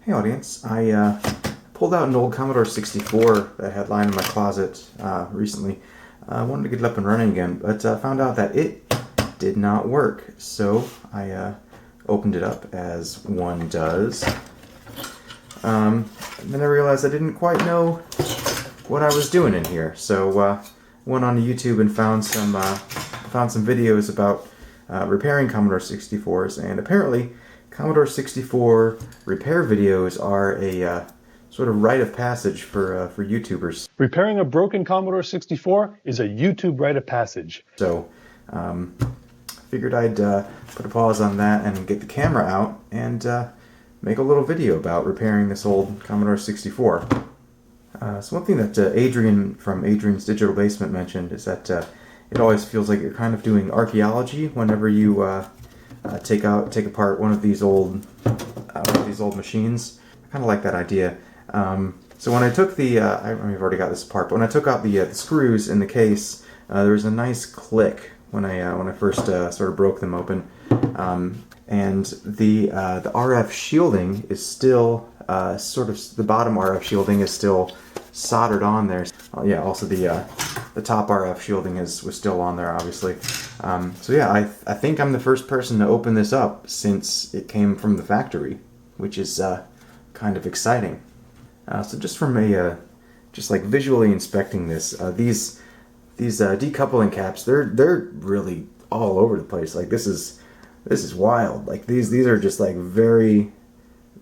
Hey audience, I pulled out an old Commodore 64 that I had lying in my closet recently. I wanted to get it up and running again, but found out that it did not work. So I opened it up as one does. And then I realized I didn't quite know what I was doing in here. So went on to YouTube and found some videos about repairing Commodore 64s, and apparently Commodore 64 repair videos are a sort of rite of passage for YouTubers. Repairing a broken Commodore 64 is a YouTube rite of passage. So figured I'd put a pause on that and get the camera out and make a little video about repairing this old Commodore 64. So one thing that Adrian from Adrian's Digital Basement mentioned is that it always feels like you're kind of doing archaeology whenever you take apart one of these old machines. I kind of like that idea. So when I took the I've already got this apart, but when I took out the screws in the case, there was a nice click when I first sort of broke them open, and the RF shielding is still sort of, the bottom RF shielding is still soldered on there. Yeah, also the top RF shielding was still on there, obviously. So yeah, I think I'm the first person to open this up since it came from the factory, which is kind of exciting. So just from just like visually inspecting this, these decoupling caps, they're really all over the place. Like this is wild. Like these are just like very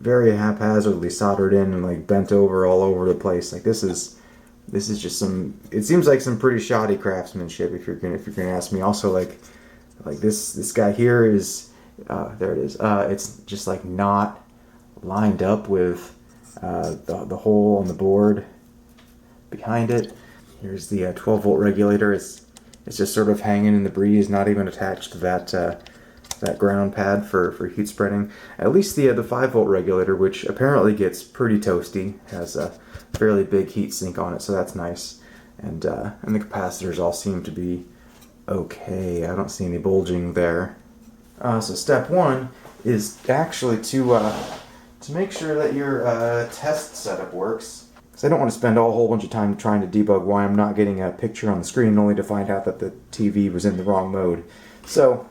haphazardly soldered in and like bent over all over the place. Like this is just some, it seems like some pretty shoddy craftsmanship if you're gonna ask me. Also like this guy here is there it is. It's just like not lined up with the hole on the board behind it. Here's the 12-volt regulator. It's just sort of hanging in the breeze, not even attached to that ground pad for heat spreading. At least the 5-volt regulator, which apparently gets pretty toasty, has a fairly big heat sink on it, so that's nice. And the capacitors all seem to be okay. I don't see any bulging there. So step one is actually to make sure that your test setup works. Because I don't want to spend a whole bunch of time trying to debug why I'm not getting a picture on the screen, only to find out that the TV was in the wrong mode. So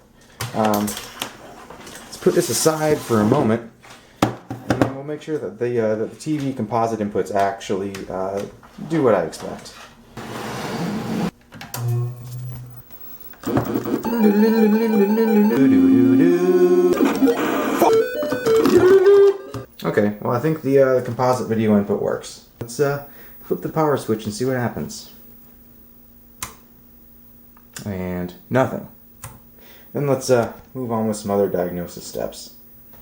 let's put this aside for a moment, and then we'll make sure that the TV composite inputs actually do what I expect. Okay, well I think the composite video input works. Let's flip the power switch and see what happens. And nothing. Then let's move on with some other diagnosis steps.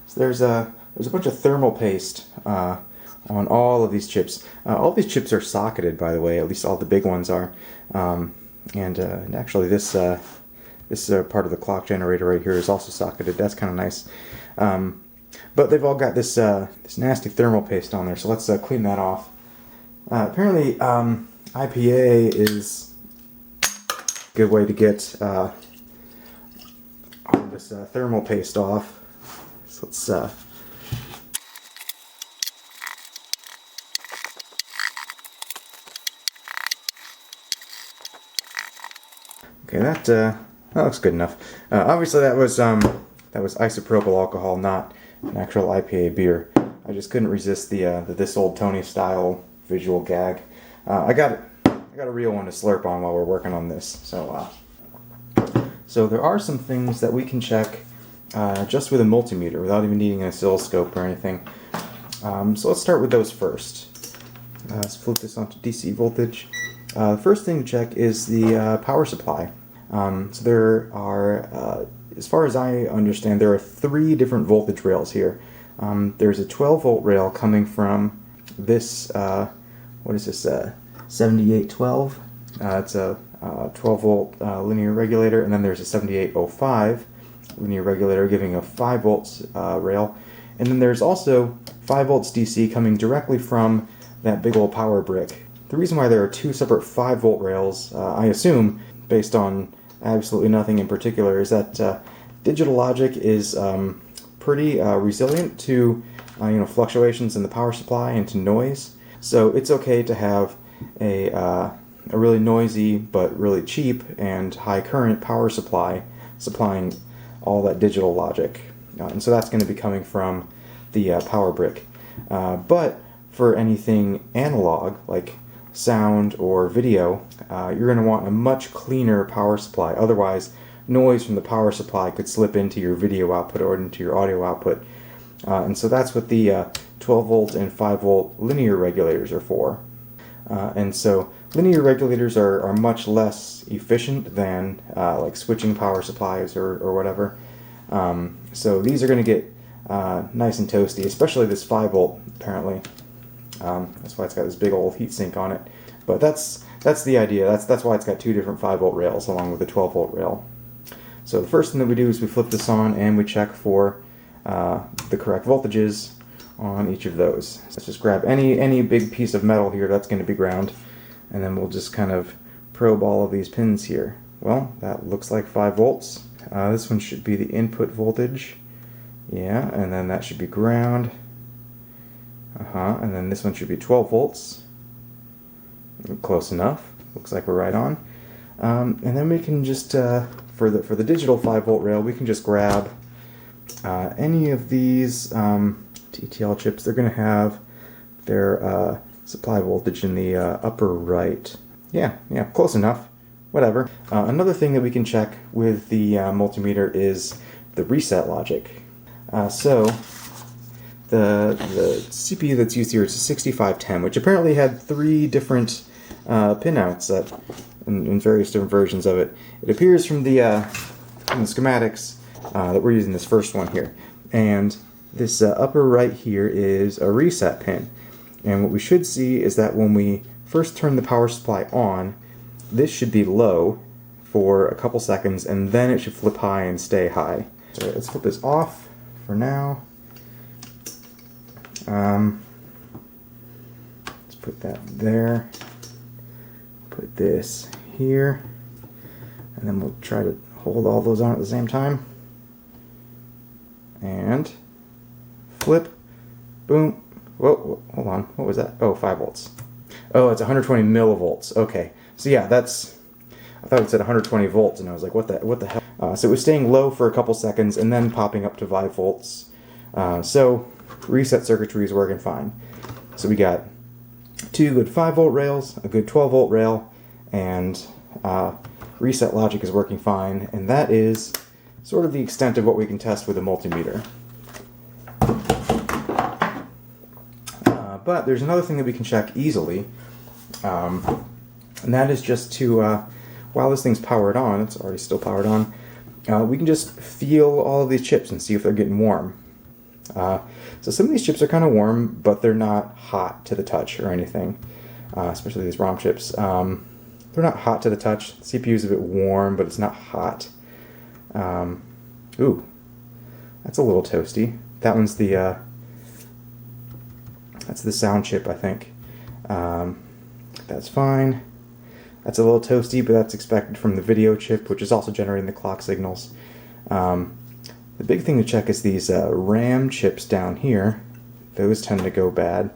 So there's a bunch of thermal paste on all of these chips. All these chips are socketed, by the way. At least all the big ones are. And actually, this part of the clock generator right here is also socketed. That's kind of nice. But they've all got this nasty thermal paste on there. So let's clean that off. Apparently, IPA is a good way to get all this thermal paste off. So let's okay, that looks good enough. Obviously that was isopropyl alcohol, not an actual IPA beer. I just couldn't resist the This Old Tony style visual gag. I got a real one to slurp on while we're working on this. So there are some things that we can check just with a multimeter without even needing an oscilloscope or anything. So let's start with those first. Let's flip this onto DC voltage. The first thing to check is the power supply. So there are, as far as I understand, there are 3 different voltage rails here. There's a 12-volt rail coming from this, what is this, 7812? It's a 12-volt linear regulator, and then there's a 7805 linear regulator giving a 5 volts rail. And then there's also 5 volts DC coming directly from that big old power brick. The reason why there are 2 separate 5-volt rails, I assume, based on absolutely nothing in particular, is that digital logic is pretty resilient to fluctuations in the power supply and to noise. So it's okay to have a really noisy but really cheap and high current power supply supplying all that digital logic. And so that's going to be coming from the power brick. But for anything analog, like sound or video, you're going to want a much cleaner power supply. Otherwise, noise from the power supply could slip into your video output or into your audio output. And so that's what the 12 volt and 5 volt linear regulators are for. And so linear regulators are much less efficient than like switching power supplies or whatever. So these are going to get nice and toasty, especially this 5 volt apparently. That's why it's got this big old heat sink on it. But that's the idea. That's why it's got two different 5 volt rails along with the 12 volt rail. So the first thing that we do is we flip this on and we check for the correct voltages on each of those. Let's just grab any big piece of metal here that's going to be ground, and then we'll just kind of probe all of these pins here. Well, that looks like 5 volts. This one should be the input voltage. Yeah, and then that should be ground. And then this one should be 12 volts. Close enough. Looks like we're right on. And then we can just, for the digital 5 volt rail, we can just grab any of these TTL chips. They're going to have their supply voltage in the upper right. Yeah, close enough. Whatever. Another thing that we can check with the multimeter is the reset logic. So the CPU that's used here is a 6510, which apparently had 3 different pinouts in various different versions of it. It appears from the schematics that we're using this first one here. And this upper right here is a reset pin. And what we should see is that when we first turn the power supply on, this should be low for a couple seconds, and then it should flip high and stay high. So let's flip this off for now. Let's put that there. Put this here. And then we'll try to hold all those on at the same time. And flip. Boom. Whoa, hold on. What was that? Oh, 5 volts. Oh, it's 120 millivolts. Okay. So yeah, I thought it said 120 volts, and I was like, what the hell? So it was staying low for a couple seconds, and then popping up to 5 volts. So reset circuitry is working fine. So we got 2 good 5 volt rails, a good 12 volt rail, and reset logic is working fine, and that is sort of the extent of what we can test with a multimeter. But there's another thing that we can check easily, and that is just to, while this thing's powered on, it's already still powered on, we can just feel all of these chips and see if they're getting warm. So some of these chips are kind of warm, but they're not hot to the touch or anything, especially these ROM chips. They're not hot to the touch. The CPU is a bit warm, but it's not hot. Ooh, that's a little toasty. That one's the that's the sound chip, I think. That's fine. That's a little toasty, but that's expected from the video chip, which is also generating the clock signals. The big thing to check is these RAM chips down here. Those tend to go bad.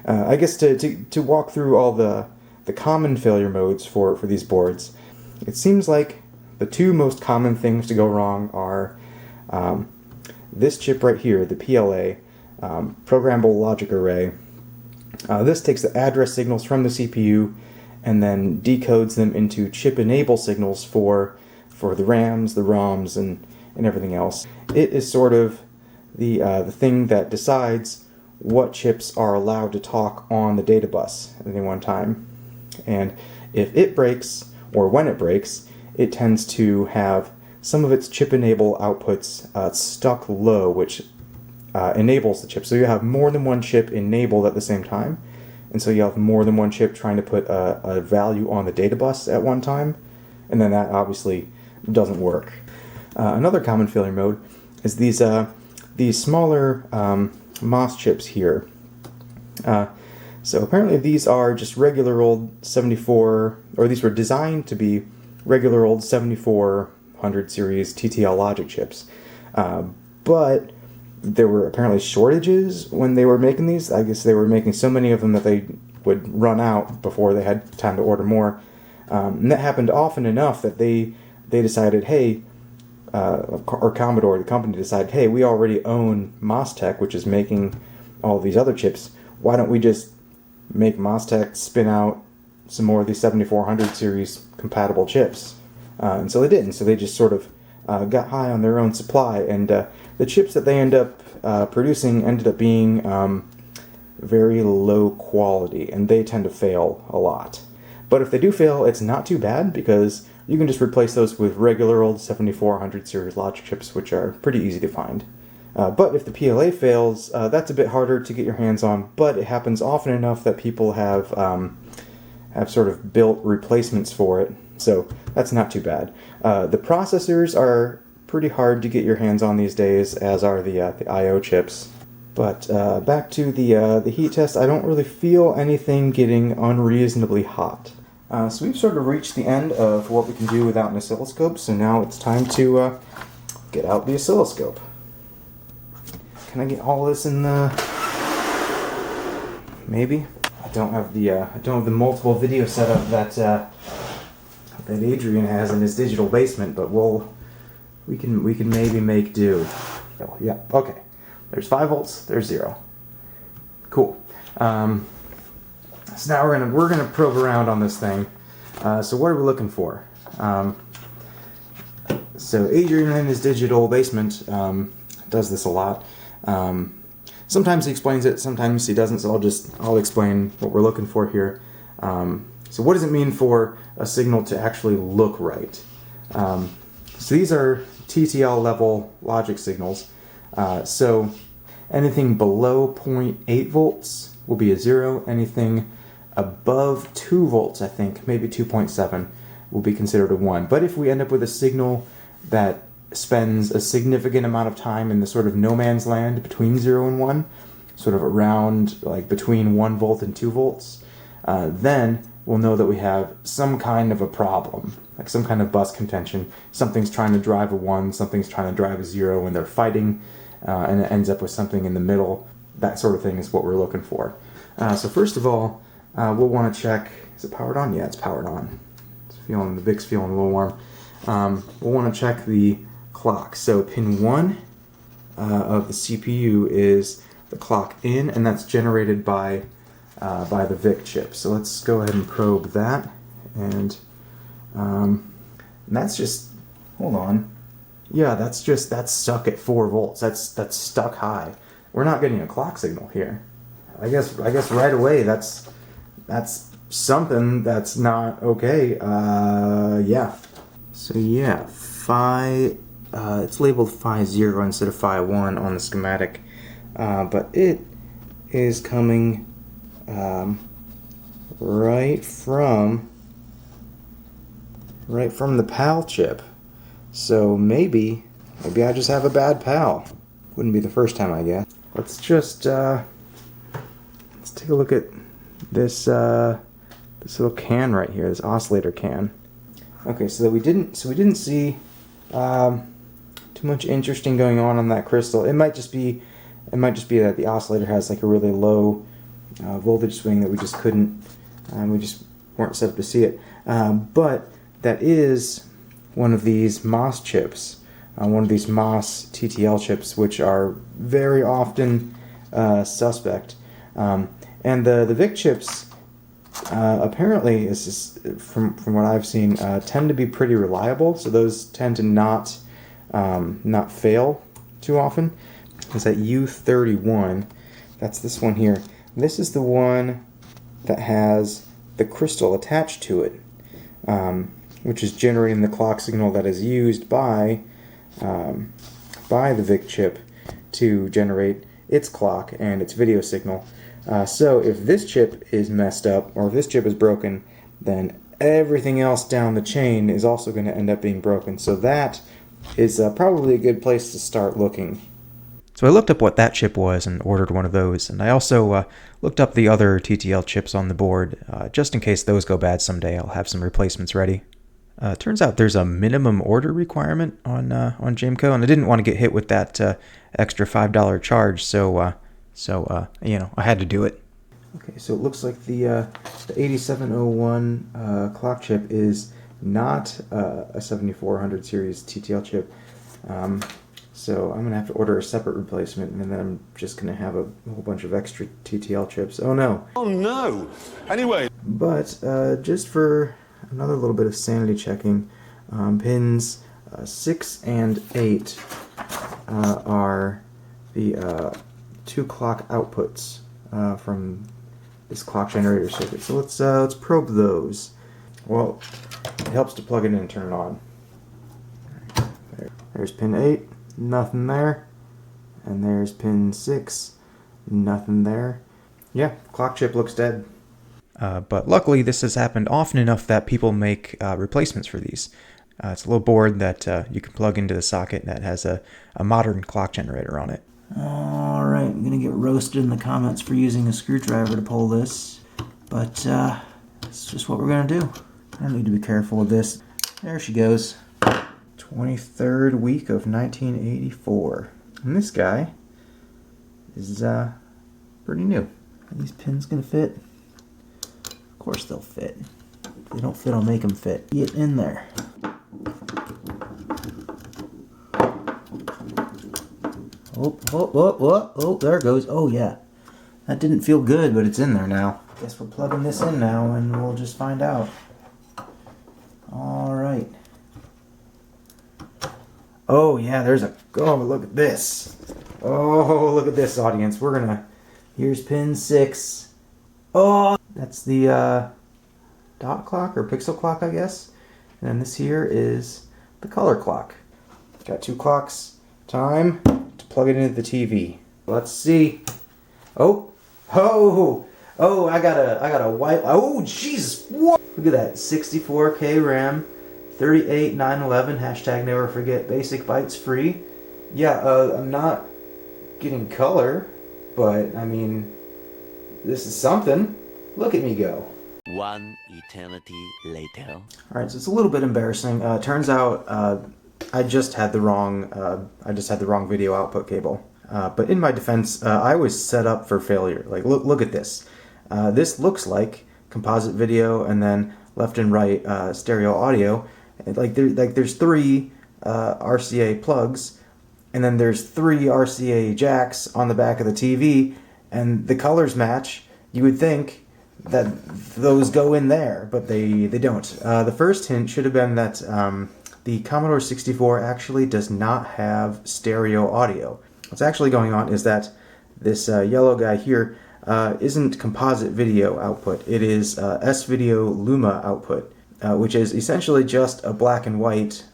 I guess to walk through all the common failure modes for these boards, it seems like the 2 most common things to go wrong are this chip right here, the PLA, Programmable Logic Array. This takes the address signals from the CPU and then decodes them into chip enable signals for the RAMs, the ROMs, and everything else. It is sort of the thing that decides what chips are allowed to talk on the data bus at any one time. And if it breaks, or when it breaks, it tends to have some of its chip enable outputs stuck low, which enables the chip. So you have more than one chip enabled at the same time. And so you have more than one chip trying to put a value on the data bus at one time. And then that obviously doesn't work. Another common failure mode is these smaller MOS chips here. So apparently these are just regular old 74, or these were designed to be regular old 7400 series TTL logic chips. But there were apparently shortages when they were making these. I guess they were making so many of them that they would run out before they had time to order more. And that happened often enough that they decided, hey, or Commodore, the company, decided, hey, we already own MOSTech, which is making all these other chips. Why don't we just make MOSTech spin out some more of these 7400 series compatible chips? And so they did. And so they just sort of got high on their own supply. And the chips that they end up producing ended up being very low quality. And they tend to fail a lot. But if they do fail, it's not too bad, because you can just replace those with regular old 7400 series logic chips, which are pretty easy to find. But if the PLA fails, that's a bit harder to get your hands on, but it happens often enough that people have sort of built replacements for it, so that's not too bad. The processors are pretty hard to get your hands on these days, as are the I/O chips. But back to the heat test, I don't really feel anything getting unreasonably hot. So we've sort of reached the end of what we can do without an oscilloscope, so now it's time to get out the oscilloscope. Can I get all this in the... Maybe? I don't have the multiple video setup that Adrian has in his digital basement, but we can maybe make do. Oh, yeah, okay. There's 5 volts, there's 0. Cool. So now we're gonna probe around on this thing. So what are we looking for? So Adrian in his digital basement does this a lot. Sometimes he explains it, sometimes he doesn't. So I'll explain what we're looking for here. So what does it mean for a signal to actually look right? So these are TTL level logic signals. So anything below 0.8 volts will be a 0. Anything above 2 volts, I think, maybe 2.7, will be considered a 1. But if we end up with a signal that spends a significant amount of time in the sort of no man's land between 0 and 1, sort of around like between 1 volt and 2 volts, then we'll know that we have some kind of a problem, like some kind of bus contention. Something's trying to drive a 1, something's trying to drive a 0, and they're fighting, and it ends up with something in the middle. That sort of thing is what we're looking for. So first of all, we'll want to check, is it powered on? Yeah, it's powered on. The VIC's feeling a little warm. We'll want to check the clock. So pin 1 of the CPU is the clock in, and that's generated by the VIC chip. So let's go ahead and probe that. And that's just, hold on. Yeah, that's stuck at 4 volts. That's stuck high. We're not getting a clock signal here. I guess right away that's something that's not okay. Yeah. So yeah, it's labeled Phi 0 instead of Phi 1 on the schematic, but it is coming right from the PAL chip. So maybe I just have a bad PAL. Wouldn't be the first time, I guess. Let's just let's take a look at this this little can right here, this oscillator can. Okay, so we didn't see too much interesting going on that crystal. It might just be that the oscillator has like a really low voltage swing that we just couldn't, we just weren't set up to see it. But that is one of these MOS chips, one of these MOS TTL chips, which are very often suspect. And the VIC chips, apparently, from what I've seen, tend to be pretty reliable. So those tend to not fail too often. It's that U31. That's this one here. This is the one that has the crystal attached to it, which is generating the clock signal that is used by the VIC chip to generate its clock and its video signal. So if this chip is messed up, or if this chip is broken, then everything else down the chain is also going to end up being broken. So that is probably a good place to start looking. So I looked up what that chip was and ordered one of those, and I also looked up the other TTL chips on the board. Just in case those go bad someday, I'll have some replacements ready. Turns out there's a minimum order requirement on Jameco, and I didn't want to get hit with that extra $5 charge, so you know, I had to do it. Okay, so it looks like the 8701 clock chip is not a 7400 series TTL chip. So I'm going to have to order a separate replacement, and then I'm just going to have a whole bunch of extra TTL chips. Oh no. Oh no! Anyway. But just for another little bit of sanity checking, pins 6 and 8 are the 2 clock outputs from this clock generator circuit. So let's probe those. Well, it helps to plug it in and turn it on. There's pin 8, nothing there. And there's pin 6, nothing there. Yeah, clock chip looks dead. But luckily this has happened often enough that people make replacements for these. It's a little board that you can plug into the socket that has a modern clock generator on it. Alright, I'm going to get roasted in the comments for using a screwdriver to pull this. But it's just what we're going to do. I don't need to be careful with this. There she goes. 23rd week of 1984. And this guy is pretty new. Are these pins going to fit? Of course they'll fit. If they don't fit, I'll make them fit. Get in there. Oh, there it goes. Oh, yeah. That didn't feel good, but it's in there now. Guess we're plugging this in now, and we'll just find out. All right. Oh, yeah, there's a... Oh, look at this. Oh, look at this, audience. We're gonna... Here's pin 6. Oh, that's the dot clock or pixel clock, I guess. And then this here is the color clock. Got 2 clocks. Time to plug it into the TV. Let's see. Oh, I got a white. Oh, Jesus! What? Look at that. 64K RAM, 38911. Hashtag never forget. Basic bytes free. Yeah, I'm not getting color, but I mean, this is something. Look at me go. One eternity later. All right, so it's a little bit embarrassing. Turns out I just had the wrong video output cable. But in my defense, I was set up for failure. Like, look at this. This looks like composite video, and then left and right stereo audio. There's 3 RCA plugs, and then there's 3 RCA jacks on the back of the TV, and the colors match. You would think that those go in there, but they don't. The first hint should have been that the Commodore 64 actually does not have stereo audio. What's actually going on is that this yellow guy here isn't composite video output. It is S-Video Luma output, which is essentially just a black and white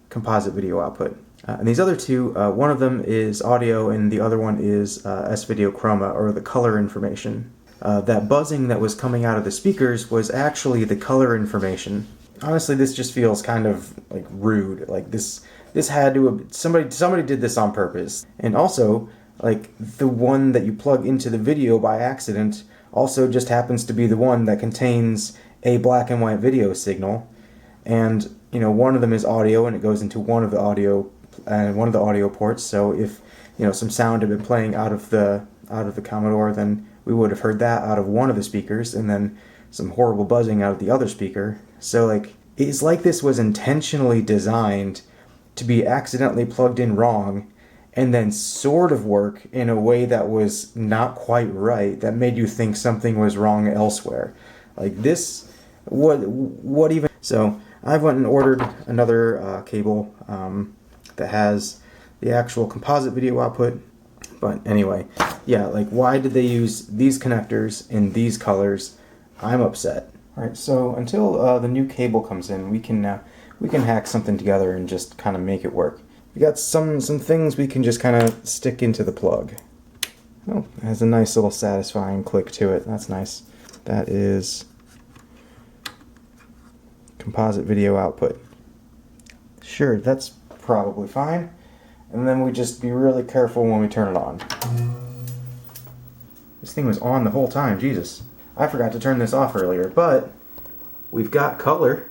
composite video output. And these other 2, one of them is audio and the other one is S-Video Chroma, or the color information. That buzzing that was coming out of the speakers was actually the color information. Honestly, this just feels kind of like rude. Like this had to have, somebody did this on purpose. And also, like, the one that you plug into the video by accident also just happens to be the one that contains a black and white video signal. And, you know, one of them is audio and it goes into one of the audio ports. So if, you know, some sound had been playing out of the Commodore, then we would have heard that out of one of the speakers, and then some horrible buzzing out of the other speaker. So, like, it's like this was intentionally designed to be accidentally plugged in wrong, and then sort of work in a way that was not quite right, that made you think something was wrong elsewhere. Like this, what even? So I went and ordered another cable that has the actual composite video output. But anyway, yeah, like, why did they use these connectors in these colors? I'm upset. All right, so until the new cable comes in, we can hack something together and just kind of make it work. We got some things we can just kind of stick into the plug. Oh, it has a nice little satisfying click to it. That's nice. That is composite video output. Sure, that's probably fine. And then we just be really careful when we turn it on. This thing was on the whole time, Jesus. I forgot to turn this off earlier, but we've got color.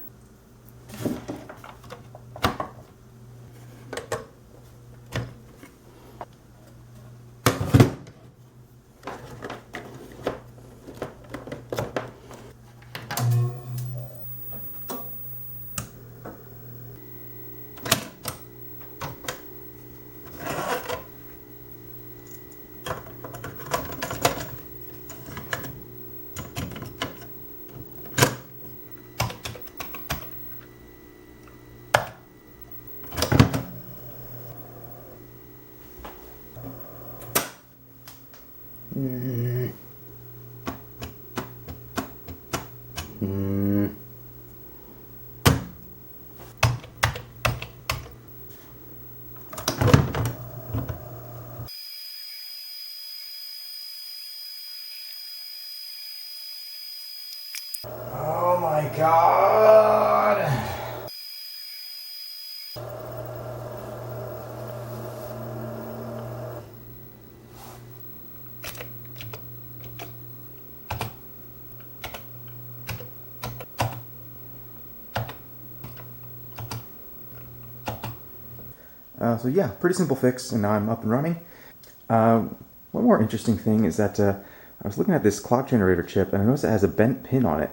Oh my god! So yeah, pretty simple fix, and now I'm up and running. One more interesting thing is that I was looking at this clock generator chip, and I noticed it has a bent pin on it.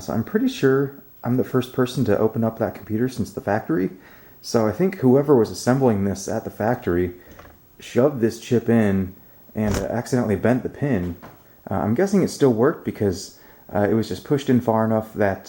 So I'm pretty sure I'm the first person to open up that computer since the factory. So I think whoever was assembling this at the factory shoved this chip in and accidentally bent the pin. I'm guessing it still worked because it was just pushed in far enough that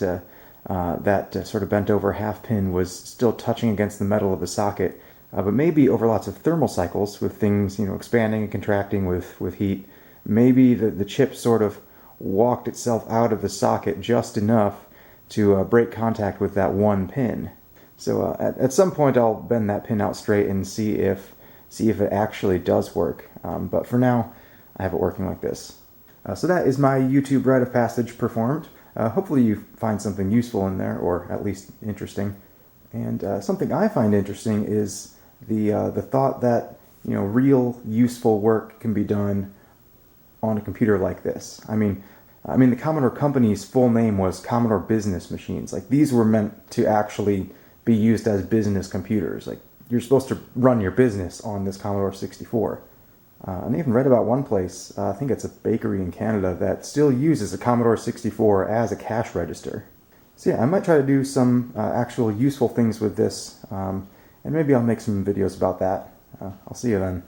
that sort of bent over half pin was still touching against the metal of the socket. But maybe over lots of thermal cycles with things, you know, expanding and contracting with heat, maybe the chip sort of walked itself out of the socket just enough to break contact with that one pin. So at some point I'll bend that pin out straight and see if it actually does work. But for now, I have it working like this. So that is my YouTube rite of passage performed. Hopefully you find something useful in there, or at least interesting. And something I find interesting is the thought that, you know, real useful work can be done on a computer like this. I mean the Commodore company's full name was Commodore Business Machines. Like, these were meant to actually be used as business computers. Like, you're supposed to run your business on this Commodore 64. And I even read about one place, I think it's a bakery in Canada, that still uses a Commodore 64 as a cash register. So yeah, I might try to do some actual useful things with this, and maybe I'll make some videos about that. I'll see you then.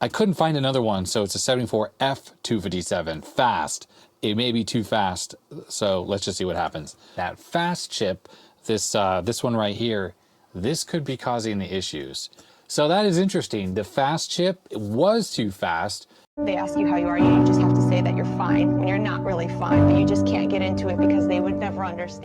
I couldn't find another one, so it's a 74F257, fast. It may be too fast, so let's just see what happens. That fast chip, this one right here, this could be causing the issues. So that is interesting. The fast chip was too fast. They ask you how you are, you just have to say that you're fine when you're not really fine, but you just can't get into it because they would never understand.